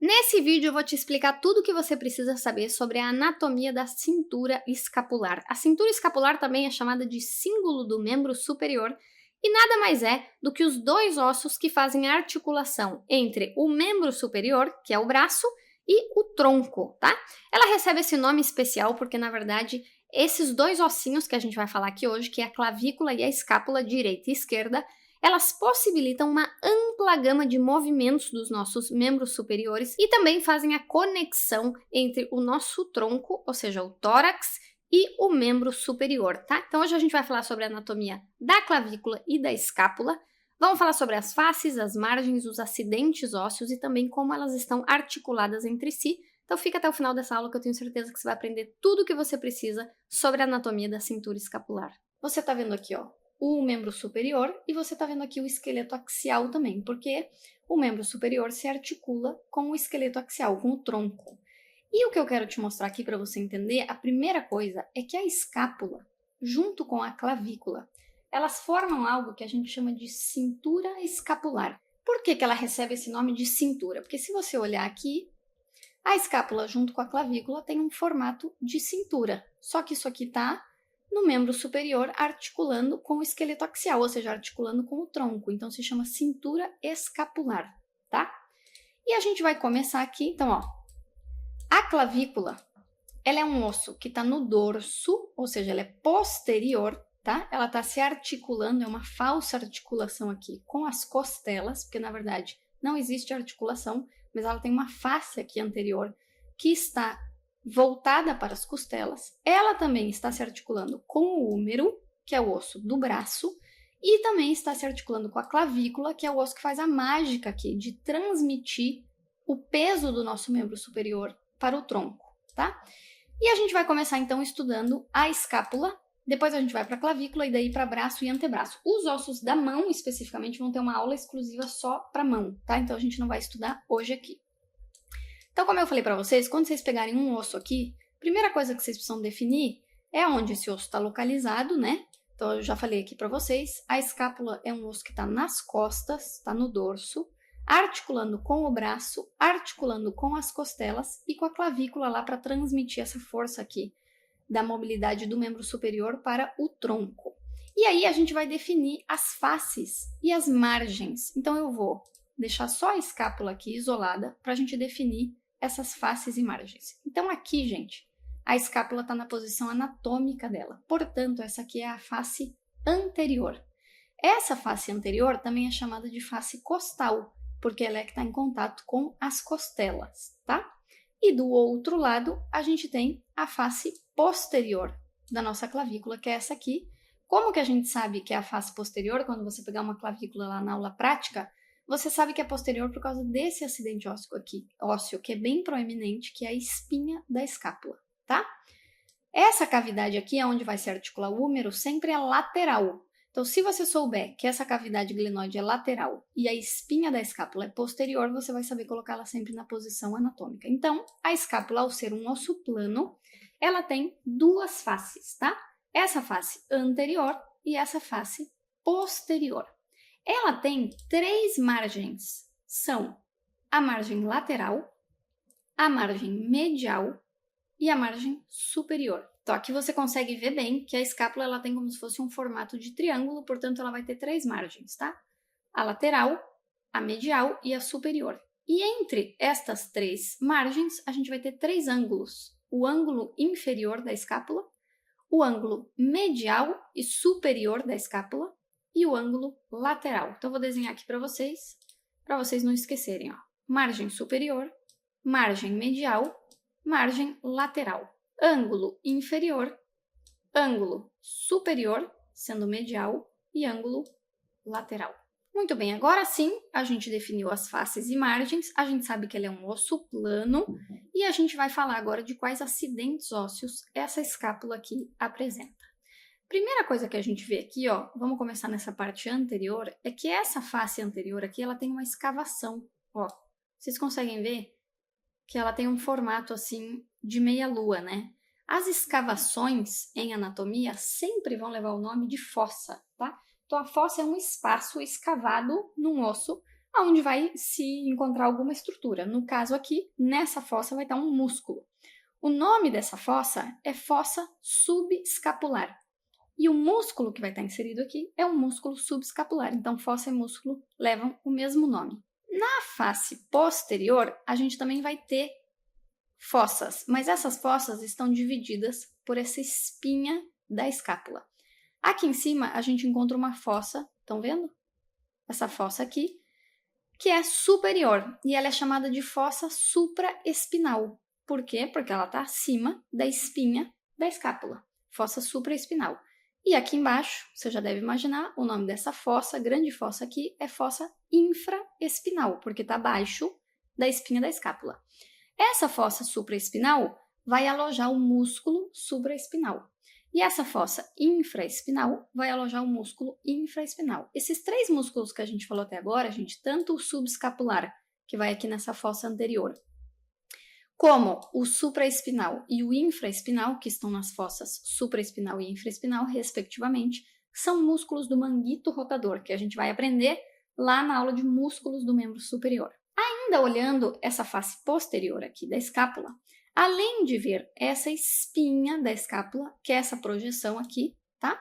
Nesse vídeo eu vou te explicar tudo o que você precisa saber sobre a anatomia da cintura escapular. A cintura escapular também é chamada de cíngulo do membro superior e nada mais é do que os dois ossos que fazem a articulação entre o membro superior, que é o braço, e o tronco, tá? Ela recebe esse nome especial porque, na verdade, esses dois ossinhos que a gente vai falar aqui hoje, que é a clavícula e a escápula direita e esquerda, elas possibilitam uma ampla gama de movimentos dos nossos membros superiores e também fazem a conexão entre o nosso tronco, ou seja, o tórax, e o membro superior, tá? Então hoje a gente vai falar sobre a anatomia da clavícula e da escápula. Vamos falar sobre as faces, as margens, os acidentes ósseos e também como elas estão articuladas entre si. Então fica até o final dessa aula que eu tenho certeza que você vai aprender tudo o que você precisa sobre a anatomia da cintura escapular. Você tá vendo aqui, ó, o membro superior e você tá vendo aqui o esqueleto axial também, porque o membro superior se articula com o esqueleto axial, com o tronco. E o que eu quero te mostrar aqui para você entender, a primeira coisa é que a escápula, junto com a clavícula, elas formam algo que a gente chama de cintura escapular. Por que ela recebe esse nome de cintura? Porque se você olhar aqui, a escápula junto com a clavícula tem um formato de cintura, só que isso aqui tá no membro superior articulando com o esqueleto axial, ou seja, articulando com o tronco. Então se chama cintura escapular, tá? E a gente vai começar aqui, então, ó. A clavícula, ela é um osso que está no dorso, ou seja, ela é posterior, tá? Ela está se articulando, é uma falsa articulação aqui com as costelas, porque na verdade não existe articulação, mas ela tem uma face aqui anterior que está voltada para as costelas. Ela também está se articulando com o húmero, que é o osso do braço, e também está se articulando com a clavícula, que é o osso que faz a mágica aqui de transmitir o peso do nosso membro superior para o tronco, tá? E a gente vai começar então estudando a escápula, depois a gente vai para a clavícula e daí para braço e antebraço. Os ossos da mão, especificamente, vão ter uma aula exclusiva só para mão, tá? Então a gente não vai estudar hoje aqui. Então, como eu falei para vocês, quando vocês pegarem um osso aqui, a primeira coisa que vocês precisam definir é onde esse osso está localizado, né? Então, eu já falei aqui para vocês, a escápula é um osso que está nas costas, está no dorso, articulando com o braço, articulando com as costelas e com a clavícula lá para transmitir essa força aqui da mobilidade do membro superior para o tronco. E aí a gente vai definir as faces e as margens. Então eu vou deixar só a escápula aqui isolada para a gente definir essas faces e margens. Então aqui, gente, a escápula está na posição anatômica dela. Portanto, essa aqui é a face anterior. Essa face anterior também é chamada de face costal, porque ela é que está em contato com as costelas, tá? E do outro lado, a gente tem a face posterior da nossa clavícula, que é essa aqui. Como que a gente sabe que é a face posterior? Quando você pegar uma clavícula lá na aula prática, você sabe que é posterior por causa desse acidente ósseo que é bem proeminente, que é a espinha da escápula, tá? Essa cavidade aqui, é onde vai se articular o húmero, sempre é lateral. Então, se você souber que essa cavidade glenoide é lateral e a espinha da escápula é posterior, você vai saber colocá-la sempre na posição anatômica. Então, a escápula, ao ser um osso plano, ela tem duas faces, tá? Essa face anterior e essa face posterior. Ela tem três margens. São a margem lateral, a margem medial e a margem superior. Então aqui você consegue ver bem que a escápula ela tem como se fosse um formato de triângulo, portanto ela vai ter três margens, tá? A lateral, a medial e a superior. E entre estas três margens, a gente vai ter três ângulos. O ângulo inferior da escápula, o ângulo medial e superior da escápula e o ângulo lateral. Então eu vou desenhar aqui para vocês não esquecerem, ó. Margem superior, margem medial, margem lateral, ângulo inferior, ângulo superior, sendo medial, e ângulo lateral. Muito bem, agora sim, a gente definiu as faces e margens, a gente sabe que ele é um osso plano, e a gente vai falar agora de quais acidentes ósseos essa escápula aqui apresenta. Primeira coisa que a gente vê aqui, ó, vamos começar nessa parte anterior, é que essa face anterior aqui, ela tem uma escavação, ó. Vocês conseguem ver que ela tem um formato assim de meia-lua, né? As escavações em anatomia sempre vão levar o nome de fossa, tá? Então a fossa é um espaço escavado num osso onde vai se encontrar alguma estrutura. No caso aqui, nessa fossa vai estar um músculo. O nome dessa fossa é fossa subescapular. E o músculo que vai estar inserido aqui é um músculo subescapular. Então, fossa e músculo levam o mesmo nome. Na face posterior, a gente também vai ter fossas, mas essas fossas estão divididas por essa espinha da escápula. Aqui em cima, a gente encontra uma fossa, estão vendo? Essa fossa aqui, que é superior, e ela é chamada de fossa supraespinal. Por quê? Porque ela está acima da espinha da escápula, fossa supraespinal. E aqui embaixo, você já deve imaginar, o nome dessa fossa, grande fossa aqui, é fossa infraespinal, porque está abaixo da espinha da escápula. Essa fossa supraespinal vai alojar o músculo supraespinal. E essa fossa infraespinal vai alojar o músculo infraespinal. Esses três músculos que a gente falou até agora, gente, tanto o subescapular, que vai aqui nessa fossa anterior, como o supraespinal e o infraespinal, que estão nas fossas supraespinal e infraespinal, respectivamente, são músculos do manguito rotador, que a gente vai aprender lá na aula de músculos do membro superior. Ainda olhando essa face posterior aqui da escápula, além de ver essa espinha da escápula, que é essa projeção aqui, tá?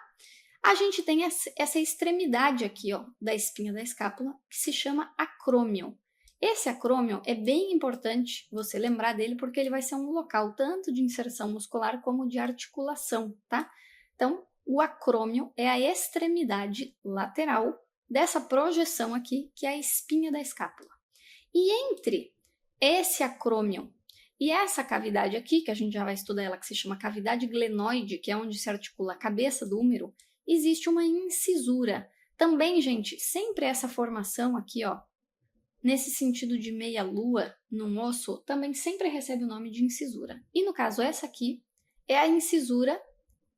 A gente tem essa extremidade aqui, ó, da espinha da escápula, que se chama acrômio. Esse acrômio é bem importante você lembrar dele, porque ele vai ser um local tanto de inserção muscular como de articulação, tá? Então, o acrômio é a extremidade lateral dessa projeção aqui, que é a espinha da escápula. E entre esse acrômio e essa cavidade aqui, que a gente já vai estudar ela, que se chama cavidade glenoide, que é onde se articula a cabeça do úmero, existe uma incisura. Também, gente, sempre essa formação aqui, ó, nesse sentido de meia-lua, num osso, também sempre recebe o nome de incisura. E no caso, essa aqui é a incisura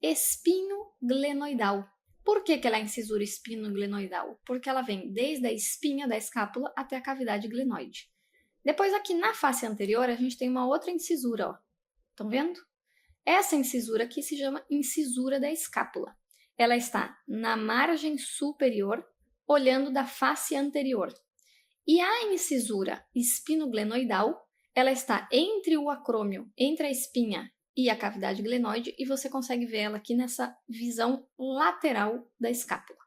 espinoglenoidal. Por que ela é a incisura espinoglenoidal? Porque ela vem desde a espinha da escápula até a cavidade glenoide. Depois, aqui na face anterior, a gente tem uma outra incisura, ó. Estão vendo? Essa incisura aqui se chama incisura da escápula. Ela está na margem superior, olhando da face anterior. E a incisura espinoglenoidal, ela está entre o acrômio, entre a espinha e a cavidade glenoide, e você consegue ver ela aqui nessa visão lateral da escápula.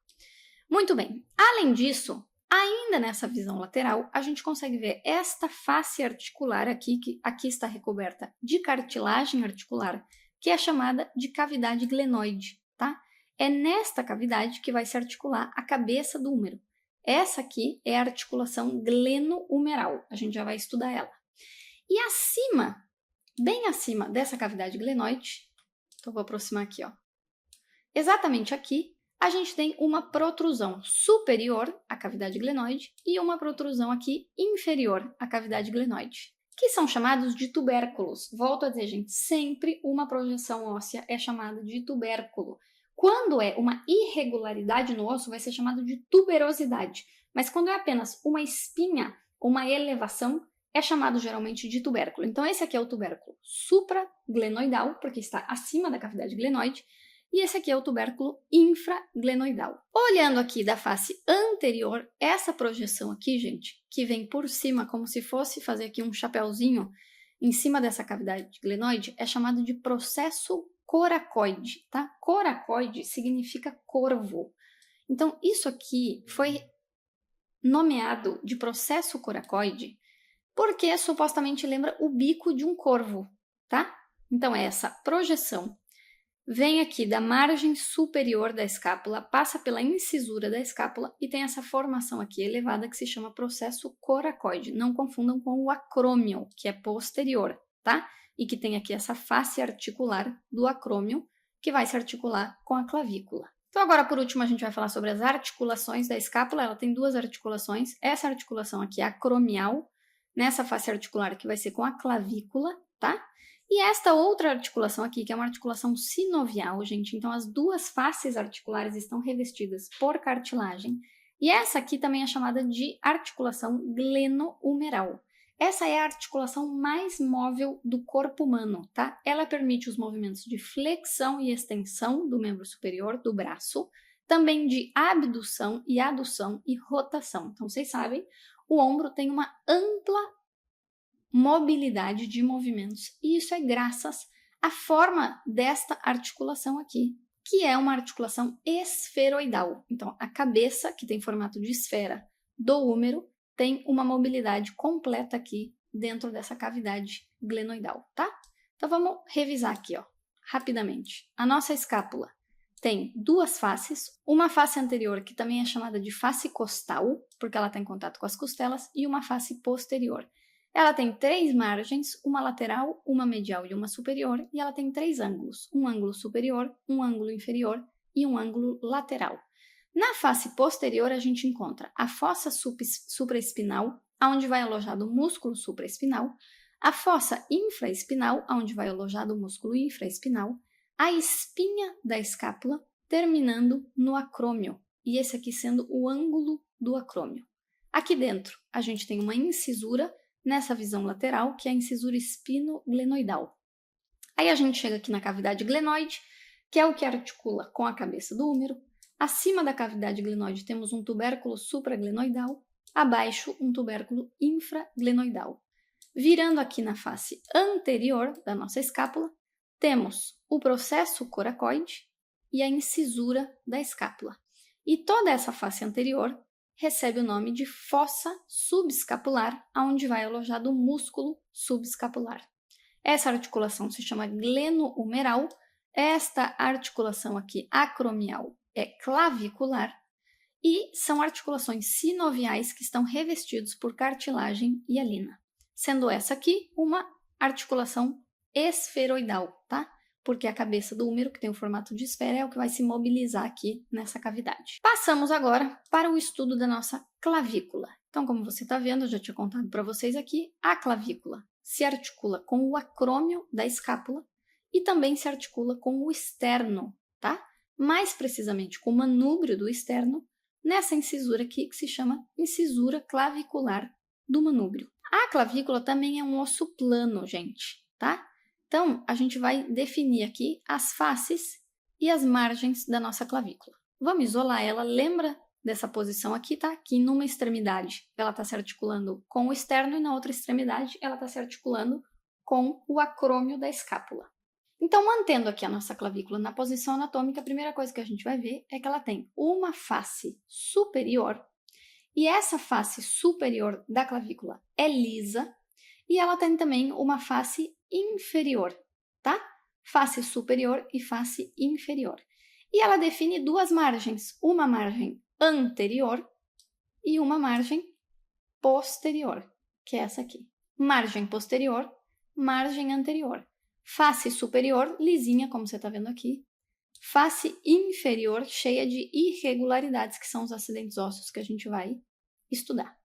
Muito bem, além disso, ainda nessa visão lateral, a gente consegue ver esta face articular aqui, que aqui está recoberta de cartilagem articular, que é chamada de cavidade glenoide, tá? É nesta cavidade que vai se articular a cabeça do úmero. Essa aqui é a articulação gleno-humeral, a gente já vai estudar ela. E acima, bem acima dessa cavidade glenoide, então vou aproximar aqui, ó. Exatamente aqui, a gente tem uma protrusão superior à cavidade glenoide e uma protrusão aqui inferior à cavidade glenoide, que são chamados de tubérculos. Volto a dizer, gente, sempre uma projeção óssea é chamada de tubérculo. Quando é uma irregularidade no osso, vai ser chamado de tuberosidade. Mas quando é apenas uma espinha, uma elevação, é chamado geralmente de tubérculo. Então, esse aqui é o tubérculo supraglenoidal, porque está acima da cavidade glenoide, e esse aqui é o tubérculo infraglenoidal. Olhando aqui da face anterior, essa projeção aqui, gente, que vem por cima, como se fosse fazer aqui um chapéuzinho em cima dessa cavidade glenoide, é chamado de processo coracoide, tá? Coracoide significa corvo. Então, isso aqui foi nomeado de processo coracoide porque supostamente lembra o bico de um corvo, tá? Então, essa projeção vem aqui da margem superior da escápula, passa pela incisura da escápula e tem essa formação aqui elevada que se chama processo coracoide. Não confundam com o acrômio, que é posterior, tá? E que tem aqui essa face articular do acrômio, que vai se articular com a clavícula. Então, agora, por último, a gente vai falar sobre as articulações da escápula. Ela tem duas articulações. Essa articulação aqui é acromial, nessa face articular que vai ser com a clavícula, tá? E esta outra articulação aqui, que é uma articulação sinovial, gente. Então, as duas faces articulares estão revestidas por cartilagem. E essa aqui também é chamada de articulação gleno-humeral. Essa é a articulação mais móvel do corpo humano, tá? Ela permite os movimentos de flexão e extensão do membro superior, do braço, também de abdução e adução e rotação. Então, vocês sabem, o ombro tem uma ampla mobilidade de movimentos. E isso é graças à forma desta articulação aqui, que é uma articulação esferoidal. Então, a cabeça, que tem formato de esfera do húmero, tem uma mobilidade completa aqui dentro dessa cavidade glenoidal, tá? Então, vamos revisar aqui, ó, rapidamente. A nossa escápula tem duas faces, uma face anterior, que também é chamada de face costal, porque ela está em contato com as costelas, e uma face posterior. Ela tem 3 margens, uma lateral, uma medial e uma superior, e ela tem 3 ângulos, um ângulo superior, um ângulo inferior e um ângulo lateral. Na face posterior, a gente encontra a fossa supraespinal, onde vai alojado o músculo supraespinal, a fossa infraespinal, onde vai alojado o músculo infraespinal, a espinha da escápula, terminando no acrômio, e esse aqui sendo o ângulo do acrômio. Aqui dentro, a gente tem uma incisura, nessa visão lateral, que é a incisura espinoglenoidal. Aí a gente chega aqui na cavidade glenoide, que é o que articula com a cabeça do húmero. Acima da cavidade glenoide temos um tubérculo supraglenoidal, abaixo um tubérculo infraglenoidal. Virando aqui na face anterior da nossa escápula, temos o processo coracoide e a incisura da escápula. E toda essa face anterior recebe o nome de fossa subescapular, onde vai alojado o músculo subescapular. Essa articulação se chama gleno-humeral. Esta articulação aqui, acromial, é clavicular. E são articulações sinoviais que estão revestidos por cartilagem e hialina. Sendo essa aqui uma articulação esferoidal, tá? Porque a cabeça do húmero, que tem o formato de esfera, é o que vai se mobilizar aqui nessa cavidade. Passamos agora para o estudo da nossa clavícula. Então, como você está vendo, eu já tinha contado para vocês aqui, a clavícula se articula com o acrômio da escápula e também se articula com o externo, tá? Mais precisamente com o manúbrio do externo, nessa incisura aqui que se chama incisura clavicular do manúbrio. A clavícula também é um osso plano, gente, tá? Então, a gente vai definir aqui as faces e as margens da nossa clavícula. Vamos isolar ela, lembra dessa posição aqui, tá? Que numa extremidade ela está se articulando com o externo e na outra extremidade ela está se articulando com o acrômio da escápula. Então, mantendo aqui a nossa clavícula na posição anatômica, a primeira coisa que a gente vai ver é que ela tem uma face superior, e essa face superior da clavícula é lisa, e ela tem também uma face inferior, tá? Face superior e face inferior. E ela define duas margens, uma margem anterior e uma margem posterior, que é essa aqui. Margem posterior, margem anterior. Face superior, lisinha, como você está vendo aqui. Face inferior, cheia de irregularidades, que são os acidentes ósseos que a gente vai estudar.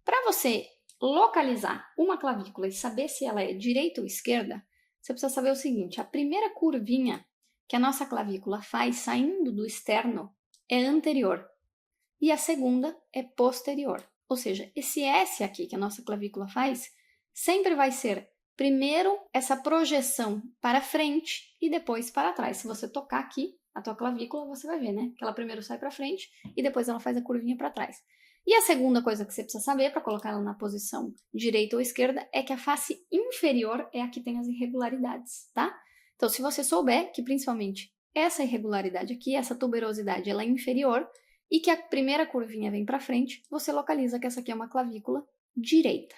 Para você localizar uma clavícula e saber se ela é direita ou esquerda, você precisa saber o seguinte: a primeira curvinha que a nossa clavícula faz saindo do externo é anterior e a segunda é posterior. Ou seja, esse S aqui que a nossa clavícula faz sempre vai ser primeiro essa projeção para frente e depois para trás. Se você tocar aqui a tua clavícula, você vai ver, né? Que ela primeiro sai para frente e depois ela faz a curvinha para trás. E a segunda coisa que você precisa saber para colocar ela na posição direita ou esquerda é que a face inferior é a que tem as irregularidades, tá? Então, se você souber que principalmente essa irregularidade aqui, essa tuberosidade, ela é inferior e que a primeira curvinha vem para frente, você localiza que essa aqui é uma clavícula direita.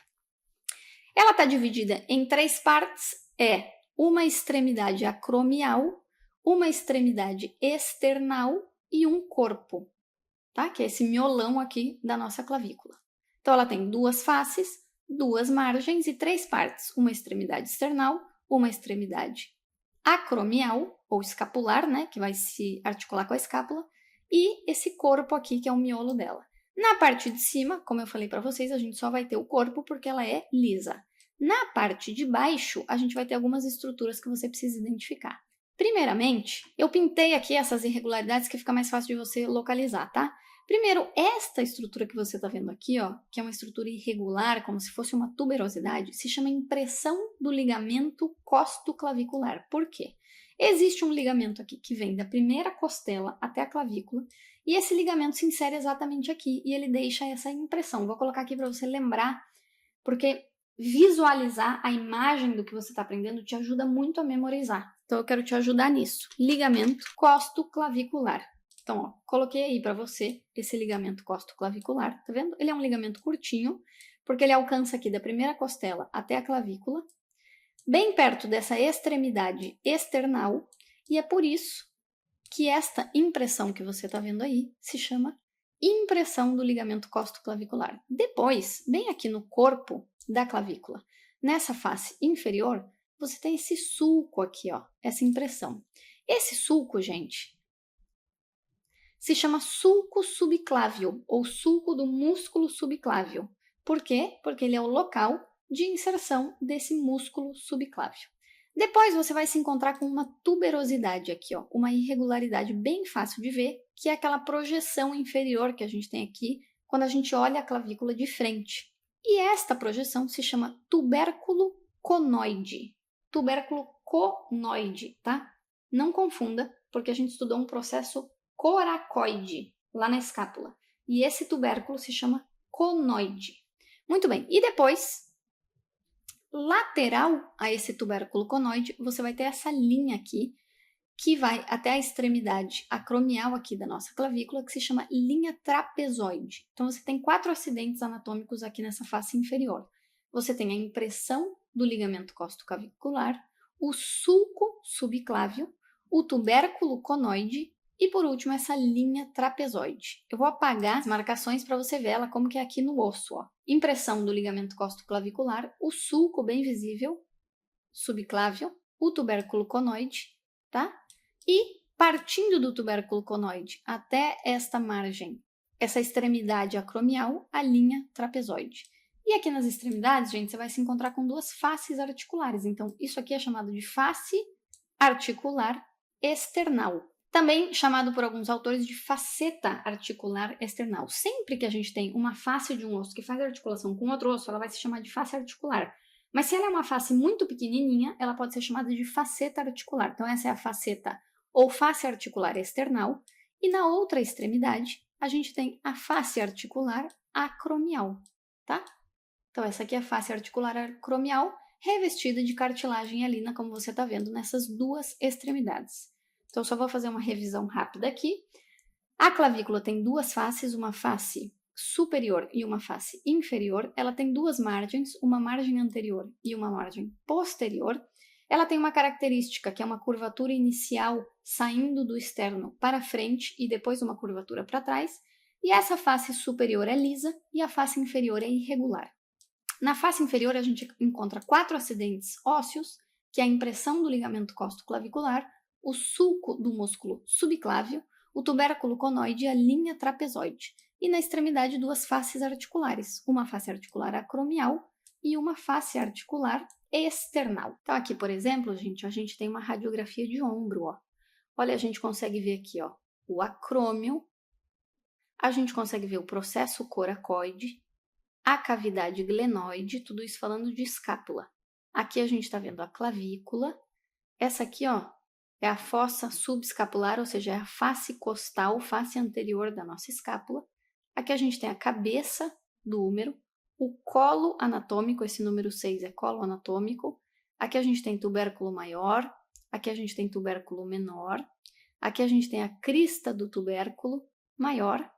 Ela está dividida em 3 partes, é uma extremidade acromial, uma extremidade external e um corpo, tá? Que é esse miolão aqui da nossa clavícula. Então, ela tem 2 faces, 2 margens e 3 partes. Uma extremidade external, uma extremidade acromial, ou escapular, né? Que vai se articular com a escápula, e esse corpo aqui, que é o miolo dela. Na parte de cima, como eu falei para vocês, a gente só vai ter o corpo porque ela é lisa. Na parte de baixo, a gente vai ter algumas estruturas que você precisa identificar. Primeiramente, eu pintei aqui essas irregularidades que fica mais fácil de você localizar, tá? Primeiro, esta estrutura que você está vendo aqui, ó, que é uma estrutura irregular, como se fosse uma tuberosidade, se chama impressão do ligamento costoclavicular. Por quê? Existe um ligamento aqui que vem da primeira costela até a clavícula E esse ligamento se insere exatamente aqui e ele deixa essa impressão. Vou colocar aqui para você lembrar, porque visualizar a imagem do que você está aprendendo te ajuda muito a memorizar. Então eu quero te ajudar nisso. Ligamento costoclavicular. Então, ó, coloquei aí para você esse ligamento costoclavicular, tá vendo? Ele é um ligamento curtinho, porque ele alcança aqui da primeira costela até a clavícula, bem perto dessa extremidade external, e é por isso que esta impressão que você está vendo aí se chama impressão do ligamento costoclavicular. Depois, bem aqui no corpo da clavícula, nessa face inferior, você tem esse sulco aqui, ó, essa impressão. Esse sulco, gente, se chama sulco subclávio ou sulco do músculo subclávio. Por quê? Porque ele é o local de inserção desse músculo subclávio. Depois você vai se encontrar com uma tuberosidade aqui, ó, uma irregularidade bem fácil de ver, que é aquela projeção inferior que a gente tem aqui quando a gente olha a clavícula de frente. E esta projeção se chama tubérculo conoide. Tubérculo conoide, tá? Não confunda, porque a gente estudou um processo coracoide lá na escápula. E esse tubérculo se chama conoide. Muito bem, e depois, lateral a esse tubérculo conoide, você vai ter essa linha aqui, que vai até a extremidade acromial aqui da nossa clavícula, que se chama linha trapezoide. Então, você tem 4 acidentes anatômicos aqui nessa face inferior. Você tem a impressão do ligamento costoclavicular, o sulco subclávio, o tubérculo conoide e, por último, essa linha trapezoide. Eu vou apagar as marcações para você ver ela como que é aqui no osso, ó. Impressão do ligamento costoclavicular, o sulco bem visível, subclávio, o tubérculo conoide, tá? E partindo do tubérculo conoide até esta margem, essa extremidade acromial, a linha trapezoide. E aqui nas extremidades, gente, você vai se encontrar com 2 faces articulares. Então, isso aqui é chamado de face articular external. Também chamado por alguns autores de faceta articular external. Sempre que a gente tem uma face de um osso que faz articulação com outro osso, ela vai se chamar de face articular. Mas se ela é uma face muito pequenininha, ela pode ser chamada de faceta articular. Então essa é a faceta ou face articular external. E na outra extremidade, a gente tem a face articular acromial, tá? Então essa aqui é a face articular acromial, revestida de cartilagem hialina, como você está vendo nessas 2 extremidades. Então, só vou fazer uma revisão rápida aqui. A clavícula tem 2 faces, uma face superior e uma face inferior. Ela tem 2 margens, uma margem anterior e uma margem posterior. Ela tem uma característica que é uma curvatura inicial saindo do externo para frente e depois uma curvatura para trás. E essa face superior é lisa e a face inferior é irregular. Na face inferior, a gente encontra 4 acidentes ósseos, que é a impressão do ligamento costoclavicular, o sulco do músculo subclávio, o tubérculo conoide e a linha trapezoide. E na extremidade, 2 faces articulares, uma face articular acromial e uma face articular external. Então aqui, por exemplo, gente, a gente tem uma radiografia de ombro, ó. Olha, a gente consegue ver aqui, ó, o acrômio, a gente consegue ver o processo coracoide, a cavidade glenoide, tudo isso falando de escápula. Aqui a gente está vendo a clavícula, essa aqui, ó, é a fossa subescapular, ou seja, é a face costal, face anterior da nossa escápula. Aqui a gente tem a cabeça do húmero, o colo anatômico, esse número 6 é colo anatômico. Aqui a gente tem tubérculo maior, aqui a gente tem tubérculo menor, aqui a gente tem a crista do tubérculo maior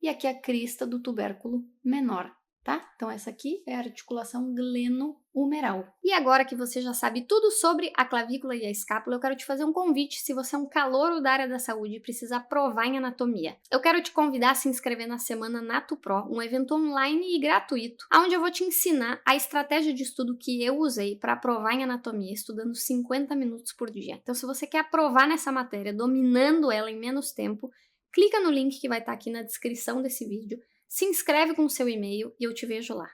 e aqui a crista do tubérculo menor, tá? Então essa aqui é a articulação gleno-humeral. E agora que você já sabe tudo sobre a clavícula e a escápula, eu quero te fazer um convite se você é um calouro da área da saúde e precisa aprovar em anatomia. Eu quero te convidar a se inscrever na Semana NatoPro, um evento online e gratuito, onde eu vou te ensinar a estratégia de estudo que eu usei para aprovar em anatomia, estudando 50 minutos por dia. Então se você quer aprovar nessa matéria, dominando ela em menos tempo, clica no link que vai estar aqui na descrição desse vídeo, se inscreve com o seu e-mail e eu te vejo lá.